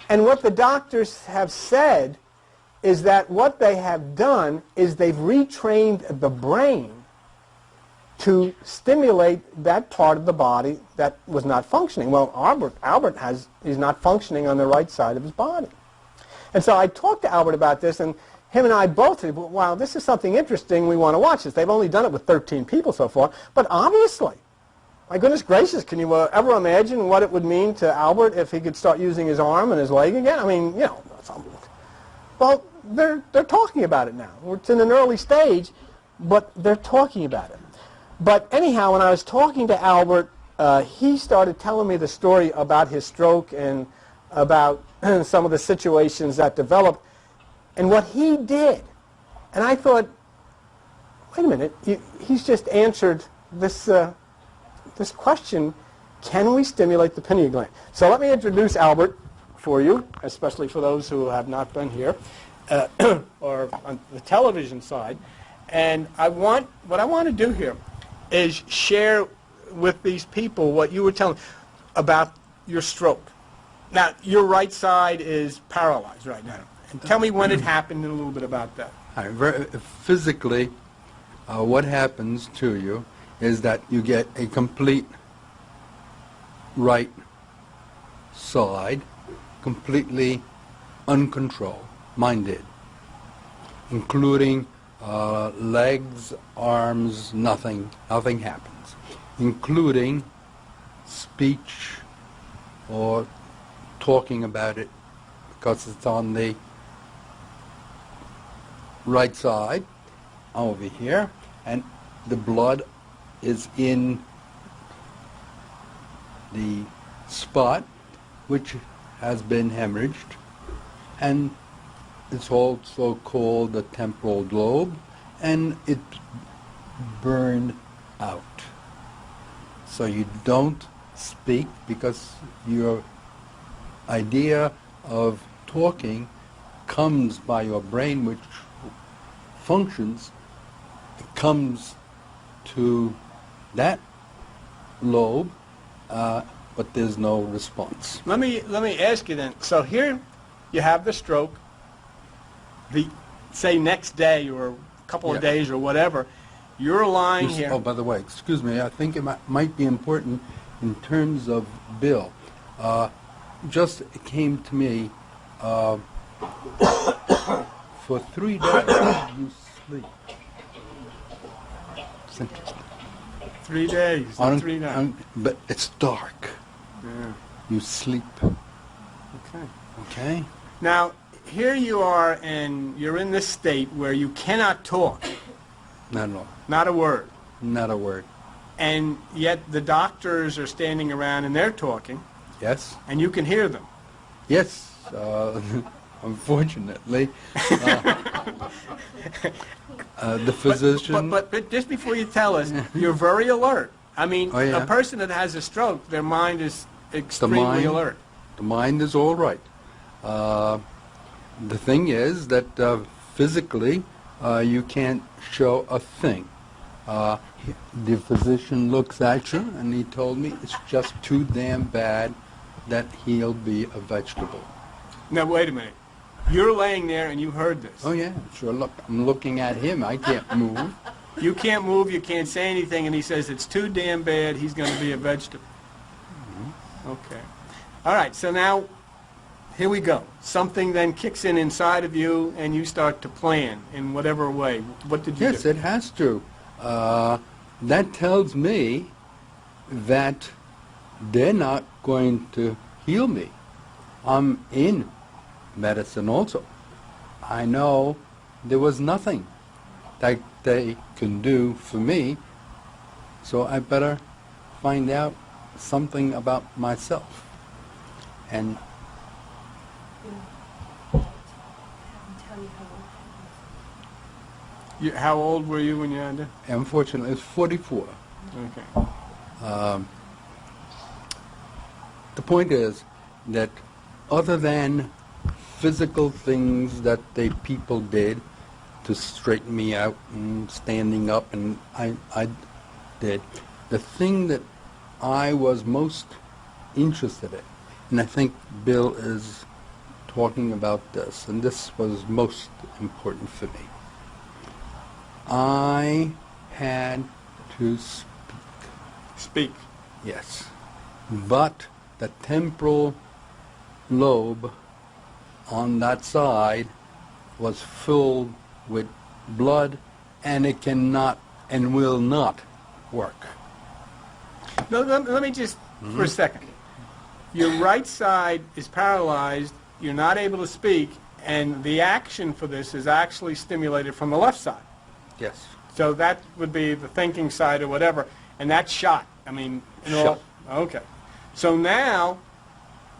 And what the doctors have said is that what they have done is they've retrained the brain to stimulate that part of the body that was not functioning. Well, Albert is not functioning on the right side of his body. And so I talked to Albert about this, and him and I both said, wow, this is something interesting, we want to watch this. They've only done it with 13 people so far, but obviously, my goodness gracious, can you ever imagine what it would mean to Albert if he could start using his arm and his leg again? I mean, well, they're talking about it now. It's in an early stage, but they're talking about it. But anyhow, when I was talking to Albert, he started telling me the story about his stroke and about some of the situations that developed and what he did. And I thought, wait a minute, he's just answered this question, can we stimulate the pineal gland? So let me introduce Albert for you, especially for those who have not been here, or on the television side. And what I want to do here is share with these people what you were telling about your stroke. Now, your right side is paralyzed right now. And tell me when it happened and a little bit about that. Physically, what happens to you is that you get a complete right side, completely uncontrolled. Mine did, including legs, arms, nothing happens, including speech or talking about it, because it's on the right side over here, and the blood is in the spot which has been hemorrhaged, and it's also called the temporal lobe, and it burned out. So you don't speak because your idea of talking comes by your brain, which functions, comes to that lobe, but there's no response. Let me ask you then. So here you have the stroke. The say next day or a couple of days or whatever, you're lying here. Oh, by the way, excuse me. I think it might be important in terms of Bill. Just it came to me. For 3 days you sleep. It's interesting. 3 days, not 3 nights. But it's dark. Yeah. You sleep. Okay. Okay? Now, here you are, and you're in this state where you cannot talk. Not at all. Not a word. Not a word. And yet the doctors are standing around and they're talking. Yes? And you can hear them. Yes. Unfortunately. The physician... But just before you tell us, you're very alert. I mean, a person that has a stroke, their mind is extremely alert. The mind is all right. The thing is that physically you can't show a thing. The physician looks at you and he told me it's just too damn bad that he'll be a vegetable. Now, wait a minute. You're laying there and you heard this. Oh, yeah, sure. Look, I'm looking at him. I can't move. You can't move, you can't say anything, and he says it's too damn bad, he's going to be a vegetable. Mm-hmm. Okay. All right, so now, here we go. Something then kicks in inside of you, and you start to plan in whatever way. What did you do? Yes, it has to. That tells me that they're not going to heal me. I'm in medicine also. I know there was nothing that they can do for me, so I better find out something about myself. And how old were you when you had that? unfortunately, it's 44. Okay. The point is that other than physical things that people did to straighten me out and standing up, and I did, the thing that I was most interested in, and I think Bill is talking about this, and this was most important for me, I had to speak. Speak. Yes. But the temporal lobe on that side was filled with blood, and it cannot and will not work. No, let me just, for a second. Your right side is paralyzed, you're not able to speak, and the action for this is actually stimulated from the left side. Yes. So that would be the thinking side or whatever, and that's shot. I mean, Shot. Okay. So now,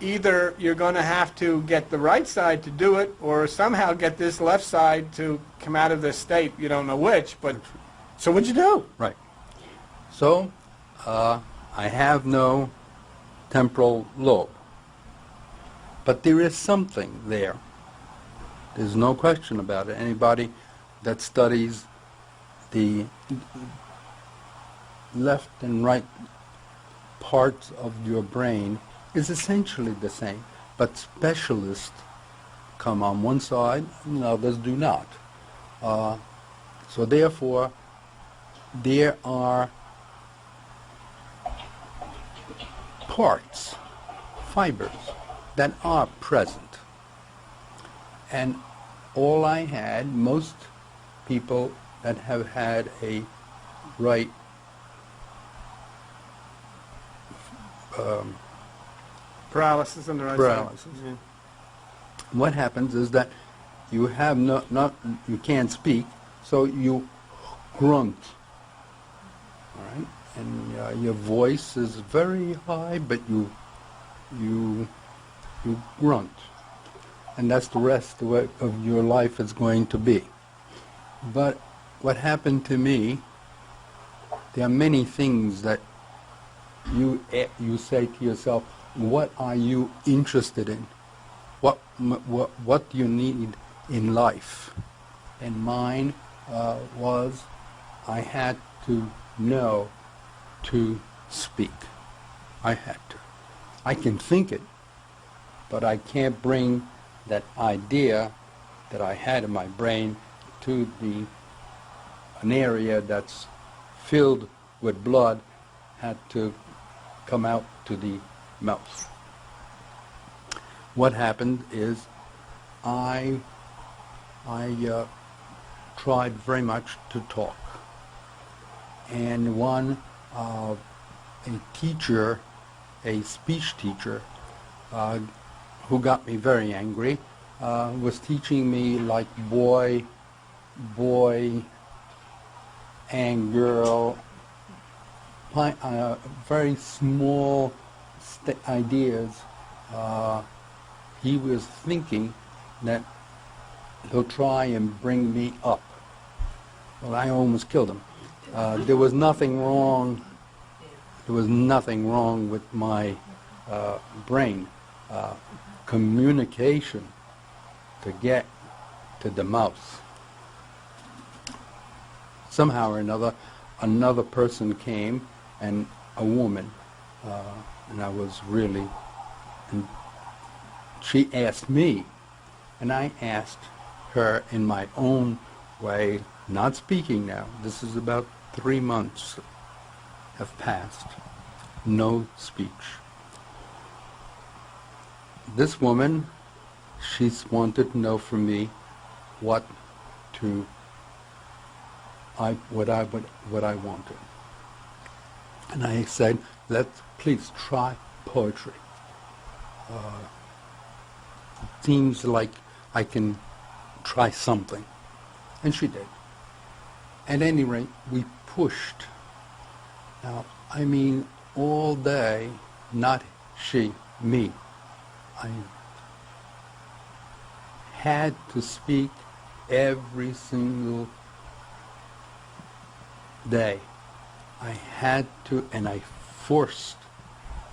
either you're going to have to get the right side to do it, or somehow get this left side to come out of this state. You don't know which, but so what'd you do? Right. So, I have no temporal lobe. But there is something there. There's no question about it. Anybody that studies the left and right parts of your brain is essentially the same, but specialists come on one side and others do not. So therefore, there are parts, fibers that are present. And all I had, most people that have had a right Paralysis on the right Paralysis. side. Yeah. what happens is that you have you can't speak, so you grunt, all right? And your voice is very high, but you grunt, and that's the rest of your life is going to be. But what happened to me, there are many things that you say to yourself, what are you interested in? What do you need in life? And mine was I had to know to speak. I had to. I can think it, but I can't bring that idea that I had in my brain to an area that's filled with blood, had to come out to the mouth. What happened is I tried very much to talk, and a teacher, a speech teacher, who got me very angry, was teaching me like boy and girl, very small ideas. He was thinking that he'll try and bring me up. Well, I almost killed him. There was nothing wrong. There was nothing wrong with my brain. Communication to get to the mouth. Somehow or another person came, and a woman, and I was really. And she asked me, and I asked her in my own way, not speaking now. This is about 3 months have passed. No speech. This woman, she wanted to know from me what I wanted. And I said, please try poetry. It seems like I can try something. And she did. At any rate, we pushed. Now, I mean all day, not she, me. I had to speak every single day. I had to, and I forced,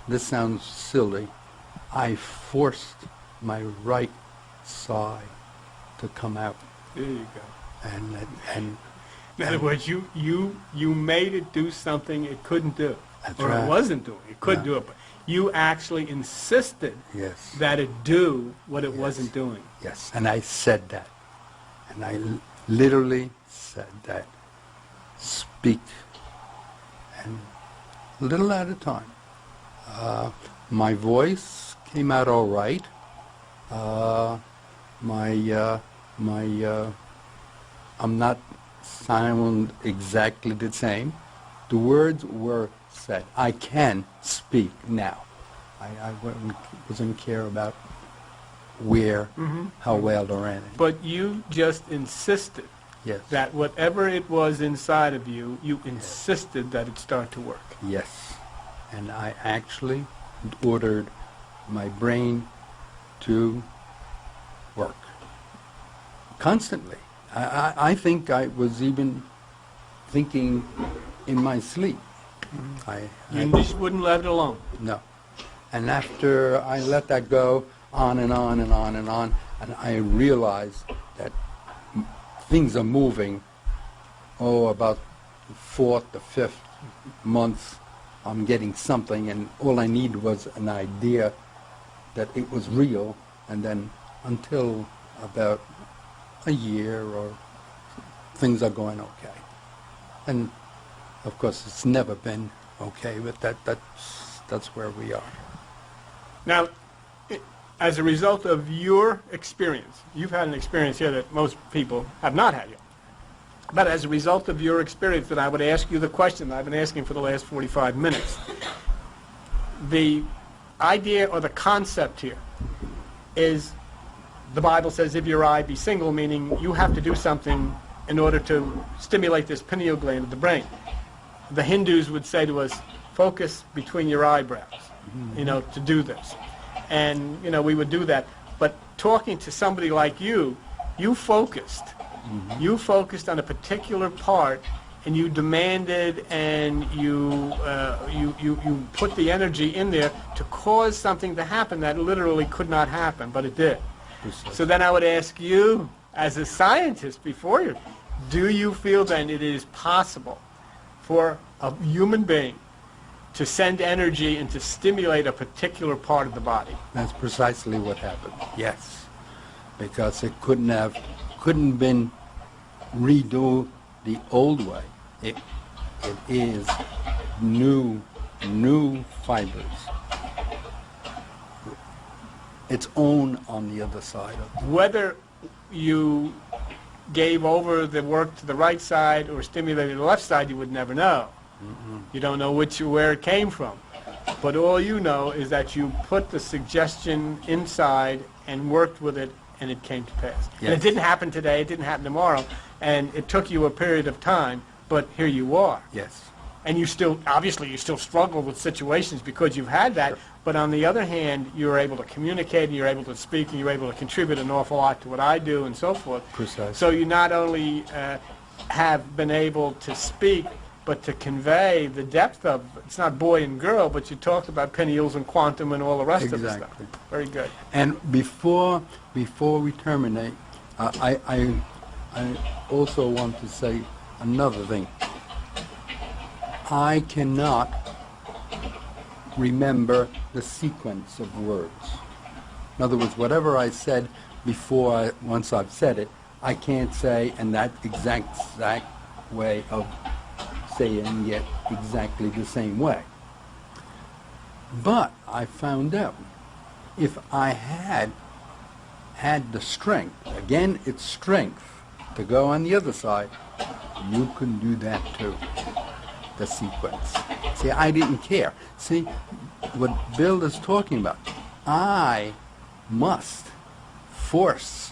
this sounds silly, I forced my right side to come out. There you go. And in other words, you made it do something it couldn't do. That's or right. It wasn't doing. It couldn't Yeah. do it. But you actually insisted yes, that it do what it Yes. wasn't doing. yes, and I said that. And I literally said that. Speak. And a little at a time. My voice came out all right. I'm not sound exactly the same. The words were said. I can speak now. I wasn't care about where, how well or anything. But you just insisted Yes. that whatever it was inside of you, you insisted that it start to work. Yes. And I actually ordered my brain to work constantly. I think I was even thinking in my sleep. You just wouldn't let it alone. No. And after I let that go on and on and on and on, and I realized that things are moving, about the 4th, the 5th month, I'm getting something, and all I needed was an idea that it was real, and then until about a year or things are going okay. And of course it's never been okay, but that's where we are. Now, as a result of your experience, you've had an experience here that most people have not had yet. But as a result of your experience, that I would ask you the question that I've been asking for the last 45 minutes. The idea or the concept here is the Bible says, if your eye be single, meaning you have to do something in order to stimulate this pineal gland of the brain. The Hindus would say to us, focus between your eyebrows, to do this. And, we would do that. But talking to somebody like you, you focused. You focused on a particular part, and you demanded, and you put the energy in there to cause something to happen that literally could not happen, but it did. So then I would ask you, as a scientist before you, do you feel then it is possible for a human being to send energy and to stimulate a particular part of the body? That's precisely what happened. Yes, because it couldn't been redo the old way. It is new fibers. Its own on the other side of it. Whether you gave over the work to the right side or stimulated the left side, you would never know. You don't know where it came from. But all you know is that you put the suggestion inside and worked with it, and it came to pass. Yes. And it didn't happen today, it didn't happen tomorrow, and it took you a period of time, but here you are. Yes. And you still struggle with situations because you've had that, but on the other hand, you're able to communicate, and you're able to speak, and you're able to contribute an awful lot to what I do and so forth. Precisely. So you not only have been able to speak, but to convey the depth of, it's not boy and girl, but you talked about pineals and quantum and all the rest of the stuff. Exactly. Very good. And before we terminate, I also want to say another thing. I cannot remember the sequence of words. In other words, whatever I said before, once I've said it, I can't say in that exact way of saying it exactly the same way. But I found out if I had the strength, again it's strength, to go on the other side, you can do that too. The sequence. See, I didn't care. See, what Bill is talking about, I must force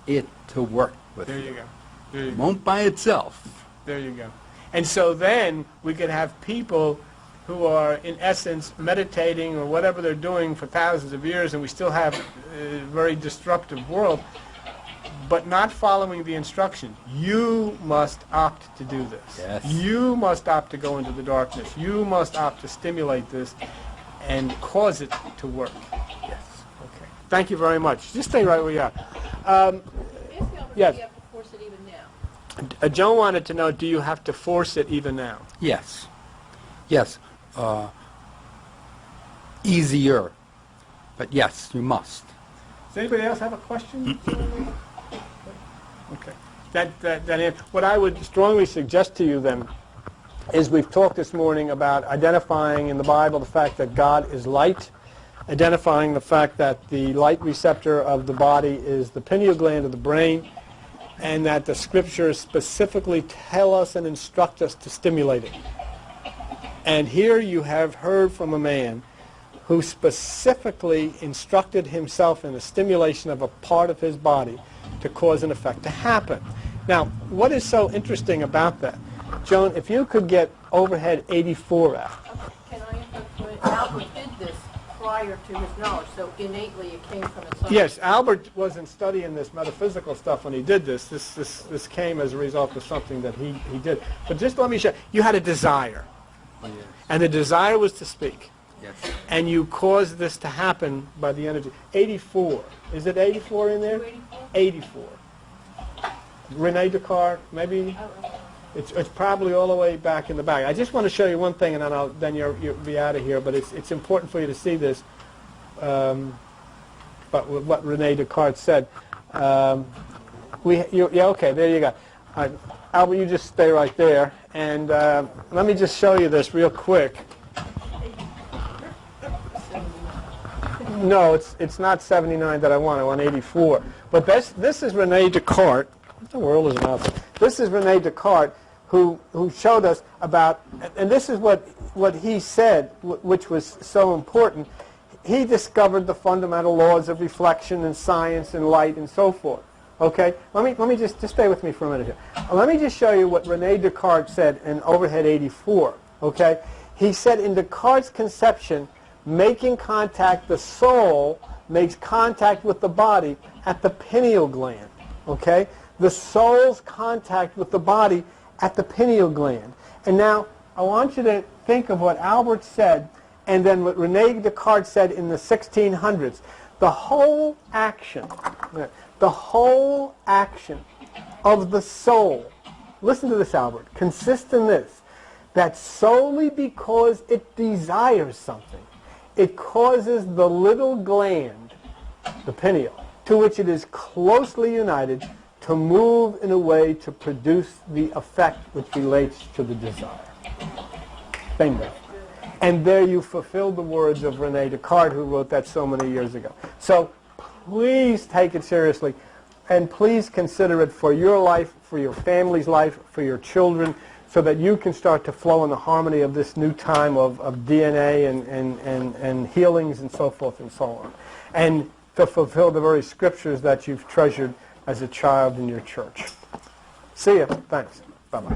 it to work with There you. you go. There you It go. won't by itself. There you go. And so then we could have people who are, in essence, meditating or whatever they're doing for thousands of years, and we still have a very destructive world, but not following the instruction. You must opt to do this. Yes. You must opt to go into the darkness. You must opt to stimulate this and cause it to work. Yes. Okay. Thank you very much. Just stay right where you are. Yes. You have to force it even now. Joan wanted to know, do you have to force it even now? Yes. Yes. Easier. But yes, you must. Does anybody else have a question? Okay. What I would strongly suggest to you then is we've talked this morning about identifying in the Bible the fact that God is light, identifying the fact that the light receptor of the body is the pineal gland of the brain, and that the scriptures specifically tell us and instruct us to stimulate it. And here you have heard from a man who specifically instructed himself in the stimulation of a part of his body to cause an effect to happen. Now, what is so interesting about that? Joan, if you could get overhead 84 out. Okay, can I interrupt? Albert did this prior to his knowledge, so innately it came from inside. Yes, Albert wasn't studying this metaphysical stuff when he did this. This came as a result of something that he did. But just let me show you had a desire. Yes. And the desire was to speak. Yes. And you caused this to happen by the energy. 84. Is it 84 in there? 84. Rene Descartes, maybe? It's probably all the way back in the back. I just want to show you one thing, and then you'll be out of here. But it's important for you to see this. But what Rene Descartes said. Yeah, okay, there you go. Albert, you just stay right there, and let me just show you this real quick. No, it's not 79 that I want 84. But this is Rene Descartes. What the world is another? This is Rene Descartes who showed us about, and this is what he said, which was so important. He discovered the fundamental laws of reflection and science and light and so forth. Okay? Let me just stay with me for a minute here. Let me just show you what Rene Descartes said in Overhead 84. Okay? He said in Descartes' conception, making contact, the soul makes contact with the body at the pineal gland. Okay? The soul's contact with the body at the pineal gland. And now I want you to think of what Albert said and then what Rene Descartes said in the 1600s. The whole action of the soul, listen to this, Albert, consists in this, that solely because it desires something, it causes the little gland, the pineal, to which it is closely united, to move in a way to produce the effect which relates to the desire. Bingo. And there you fulfilled the words of Rene Descartes, who wrote that so many years ago. So please take it seriously, and please consider it for your life, for your family's life, for your children, so that you can start to flow in the harmony of this new time of DNA and healings and so forth and so on. And to fulfill the very scriptures that you've treasured as a child in your church. See you. Thanks. Bye-bye.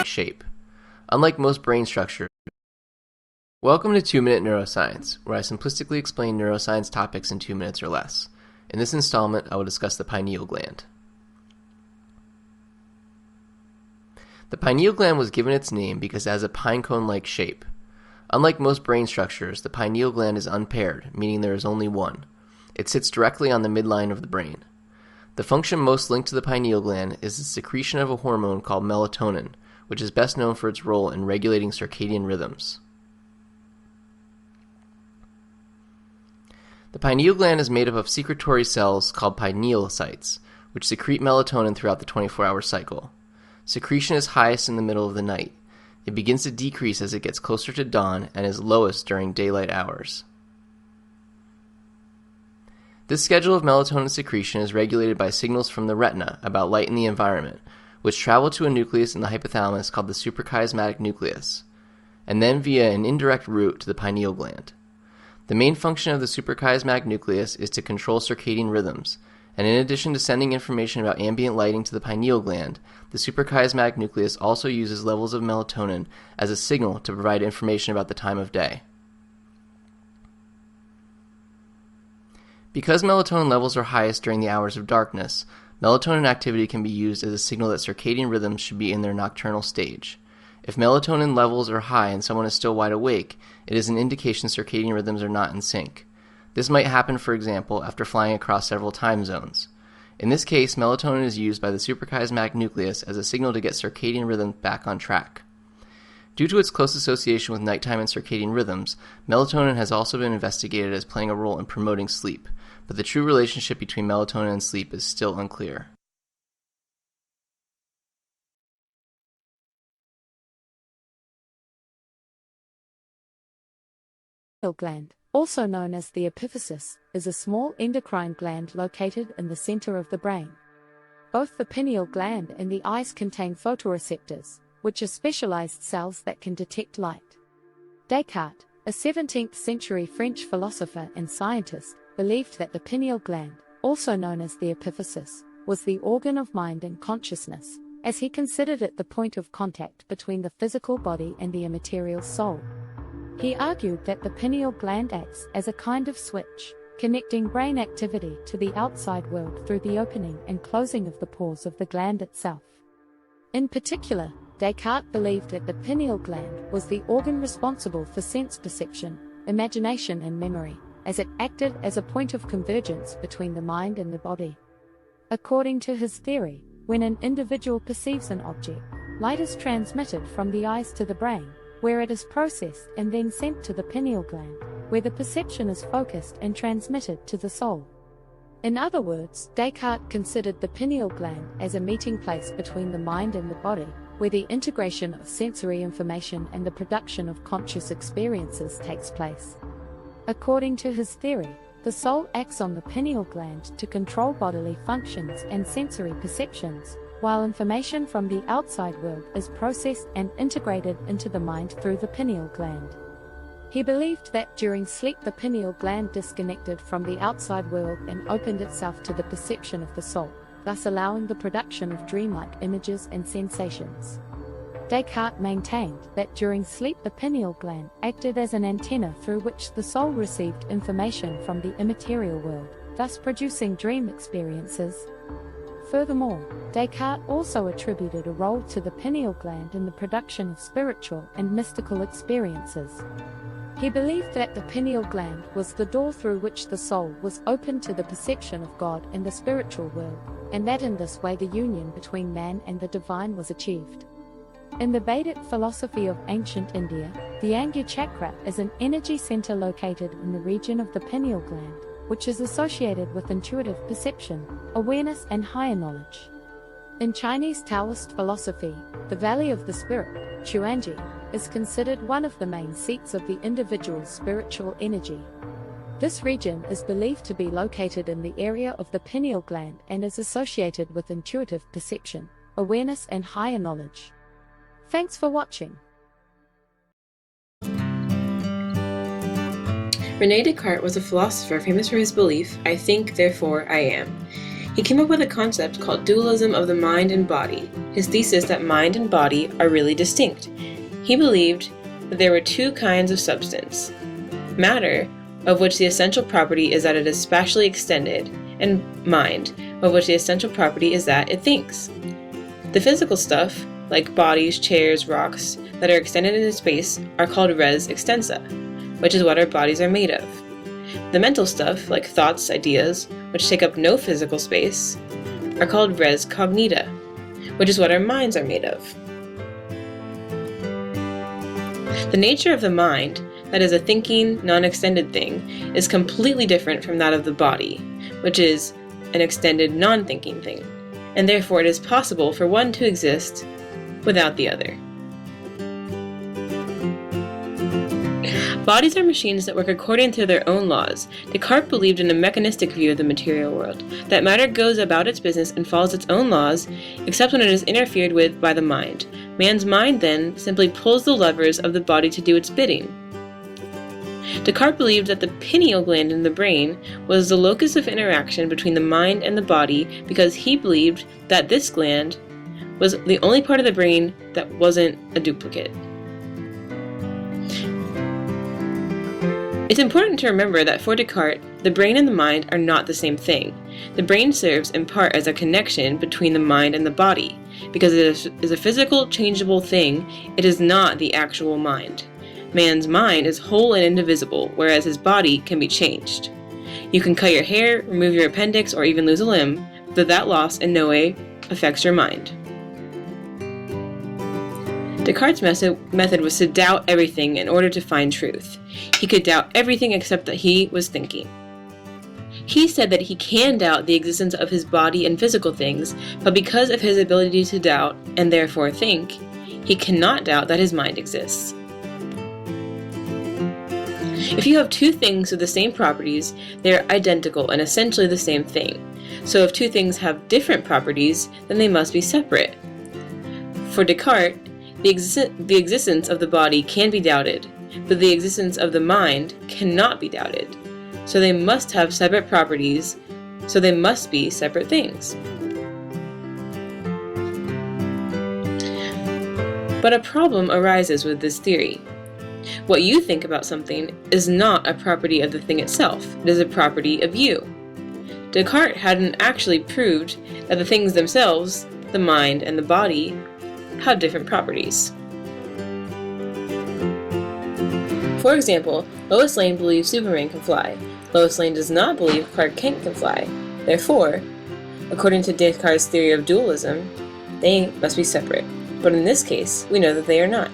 Shape. Unlike most brain structures, welcome to 2-Minute Neuroscience, where I simplistically explain neuroscience topics in 2 minutes or less. In this installment, I will discuss the pineal gland. The pineal gland was given its name because it has a pinecone-like shape. Unlike most brain structures, the pineal gland is unpaired, meaning there is only one. It sits directly on the midline of the brain. The function most linked to the pineal gland is the secretion of a hormone called melatonin, which is best known for its role in regulating circadian rhythms. The pineal gland is made up of secretory cells called pinealocytes, which secrete melatonin throughout the 24-hour cycle. Secretion is highest in the middle of the night. It begins to decrease as it gets closer to dawn and is lowest during daylight hours. This schedule of melatonin secretion is regulated by signals from the retina about light in the environment, which travel to a nucleus in the hypothalamus called the suprachiasmatic nucleus, and then via an indirect route to the pineal gland. The main function of the suprachiasmatic nucleus is to control circadian rhythms, and in addition to sending information about ambient lighting to the pineal gland, the suprachiasmatic nucleus also uses levels of melatonin as a signal to provide information about the time of day. Because melatonin levels are highest during the hours of darkness, melatonin activity can be used as a signal that circadian rhythms should be in their nocturnal stage. If melatonin levels are high and someone is still wide awake, it is an indication circadian rhythms are not in sync. This might happen, for example, after flying across several time zones. In this case, melatonin is used by the suprachiasmatic nucleus as a signal to get circadian rhythm back on track. Due to its close association with nighttime and circadian rhythms, melatonin has also been investigated as playing a role in promoting sleep, but the true relationship between melatonin and sleep is still unclear. Pineal gland, also known as the epiphysis, is a small endocrine gland located in the center of the brain. Both the pineal gland and the eyes contain photoreceptors, which are specialized cells that can detect light. Descartes, a 17th century French philosopher and scientist, believed that the pineal gland, also known as the epiphysis, was the organ of mind and consciousness, as he considered it the point of contact between the physical body and the immaterial soul. He argued that the pineal gland acts as a kind of switch, connecting brain activity to the outside world through the opening and closing of the pores of the gland itself. In particular, Descartes believed that the pineal gland was the organ responsible for sense perception, imagination and memory, as it acted as a point of convergence between the mind and the body. According to his theory, when an individual perceives an object, light is transmitted from the eyes to the brain, where it is processed and then sent to the pineal gland. where the perception is focused and transmitted to the soul. In other words, Descartes considered the pineal gland as a meeting place between the mind and the body, where the integration of sensory information and the production of conscious experiences takes place. According to his theory, the soul acts on the pineal gland to control bodily functions and sensory perceptions, while information from the outside world is processed and integrated into the mind through the pineal gland. He believed that during sleep the pineal gland disconnected from the outside world and opened itself to the perception of the soul, thus allowing the production of dreamlike images and sensations. Descartes maintained that during sleep the pineal gland acted as an antenna through which the soul received information from the immaterial world, thus producing dream experiences. Furthermore, Descartes also attributed a role to the pineal gland in the production of spiritual and mystical experiences. He believed that the pineal gland was the door through which the soul was open to the perception of God and the spiritual world, and that in this way the union between man and the divine was achieved. In the Vedic philosophy of ancient India, the Anga chakra is an energy center located in the region of the pineal gland, which is associated with intuitive perception, awareness and higher knowledge. In Chinese Taoist philosophy, the Valley of the Spirit, Chuanji, is considered one of the main seats of the individual's spiritual energy. This region is believed to be located in the area of the pineal gland and is associated with intuitive perception, awareness and higher knowledge. Thanks for watching. René Descartes was a philosopher famous for his belief, "I think, therefore I am." He came up with a concept called dualism of the mind and body, his thesis that mind and body are really distinct. He believed that there were two kinds of substance: matter, of which the essential property is that it is spatially extended, and mind, of which the essential property is that it thinks. The physical stuff, like bodies, chairs, rocks, that are extended into space are called res extensa, which is what our bodies are made of. The mental stuff, like thoughts, ideas, which take up no physical space, are called res cognita, which is what our minds are made of. The nature of the mind, that is a thinking, non-extended thing, is completely different from that of the body, which is an extended, non-thinking thing, and therefore it is possible for one to exist without the other. Bodies are machines that work according to their own laws. Descartes believed in a mechanistic view of the material world, that matter goes about its business and follows its own laws, except when it is interfered with by the mind. Man's mind, then, simply pulls the levers of the body to do its bidding. Descartes believed that the pineal gland in the brain was the locus of interaction between the mind and the body because he believed that this gland was the only part of the brain that wasn't a duplicate. It's important to remember that for Descartes, the brain and the mind are not the same thing. The brain serves in part as a connection between the mind and the body. Because it is a physical, changeable thing, it is not the actual mind. Man's mind is whole and indivisible, whereas his body can be changed. You can cut your hair, remove your appendix, or even lose a limb, but that loss in no way affects your mind. Descartes' method was to doubt everything in order to find truth. He could doubt everything except that he was thinking. He said that he can doubt the existence of his body and physical things, but because of his ability to doubt, and therefore think, he cannot doubt that his mind exists. If you have two things with the same properties, they are identical and essentially the same thing. So if two things have different properties, then they must be separate. For Descartes, the existence of the body can be doubted, but the existence of the mind cannot be doubted. So they must have separate properties, so they must be separate things. But a problem arises with this theory. What you think about something is not a property of the thing itself, it is a property of you. Descartes hadn't actually proved that the things themselves, the mind and the body, have different properties. For example, Lois Lane believes Superman can fly. Lois Lane does not believe Clark Kent can fly. Therefore, according to Descartes' theory of dualism, they must be separate. But in this case, we know that they are not.